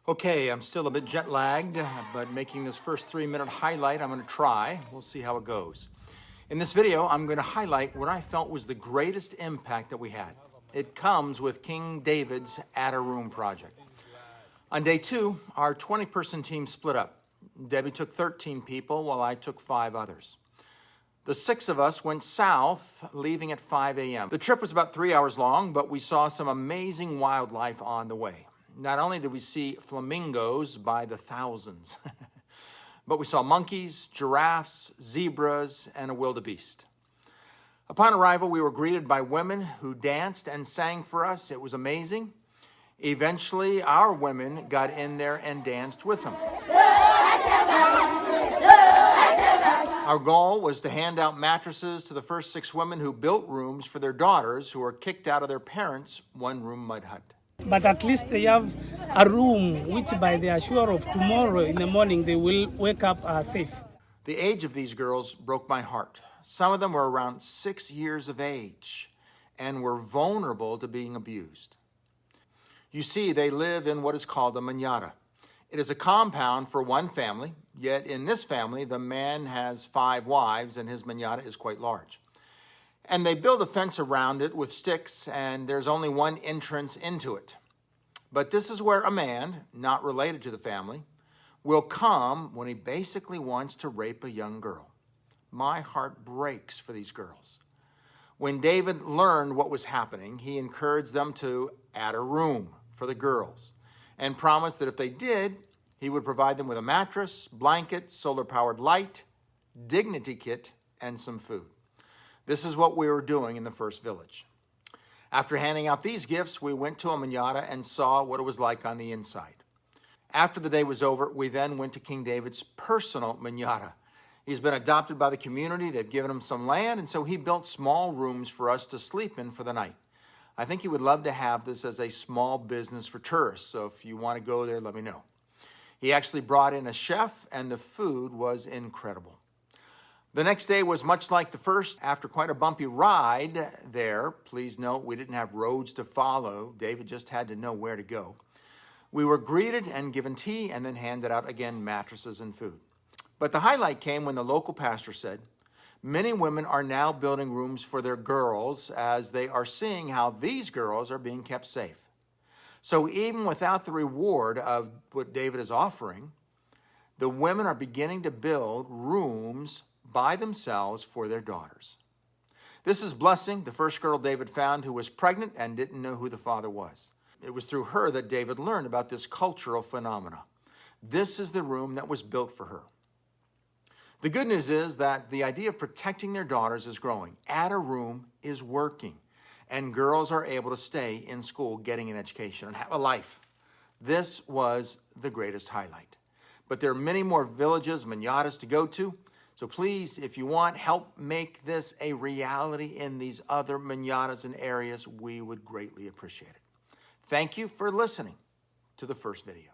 Okay, I'm still a bit jet lagged, but making this first 3-minute highlight, I'm gonna try. We'll see how it goes. In this video, I'm gonna highlight what I felt was the greatest impact that we had. It comes with King David's Add a Room project. On day 2, our 20-person team split up. Debbie took 13 people while I took 5 others. The 6 of us went south, leaving at 5 a.m. The trip was about 3 hours long, but we saw some amazing wildlife on the way. Not only did we see flamingos by the thousands, but we saw monkeys, giraffes, zebras, and a wildebeest. Upon arrival, we were greeted by women who danced and sang for us. It was amazing. Eventually, our women got in there and danced with them. Our goal was to hand out mattresses to the first 6 women who built rooms for their daughters who were kicked out of their parents' one-room mud hut. But at least they have a room which by they are sure of tomorrow in the morning they will wake up safe. The age of these girls broke my heart. Some of them were around 6 years of age and were vulnerable to being abused. You see, they live in what is called a manada. It is a compound for one family, yet in this family, the man has 5 wives and his manada is quite large. And they build a fence around it with sticks, and there's only one entrance into it. But this is where a man, not related to the family, will come when he basically wants to rape a young girl. My heart breaks for these girls. When David learned what was happening, he encouraged them to add a room for the girls and promised that if they did, he would provide them with a mattress, blanket, solar-powered light, dignity kit, and some food. This is what we were doing in the first village. After handing out these gifts, we went to a manada and saw what it was like on the inside. After the day was over, we then went to King David's personal manada. He's been adopted by the community. They've given him some land, and so he built small rooms for us to sleep in for the night. I think he would love to have this as a small business for tourists, so if you want to go there, let me know. He actually brought in a chef, and the food was incredible. The next day was much like the first. After quite a bumpy ride there, please note we didn't have roads to follow. David just had to know where to go. We were greeted and given tea and then handed out again mattresses and food. But the highlight came when the local pastor said, many women are now building rooms for their girls as they are seeing how these girls are being kept safe. So even without the reward of what David is offering, the women are beginning to build rooms by themselves for their daughters. This is Blessing, the first girl David found who was pregnant and didn't know who the father was. It was through her that David learned about this cultural phenomena. This is the room that was built for her. The good news is that the idea of protecting their daughters is growing. Add a Room is working, and girls are able to stay in school getting an education and have a life. This was the greatest highlight. But there are many more villages, manadas to go to. So please, if you want, help make this a reality in these other manadas and areas. We would greatly appreciate it. Thank you for listening to the first video.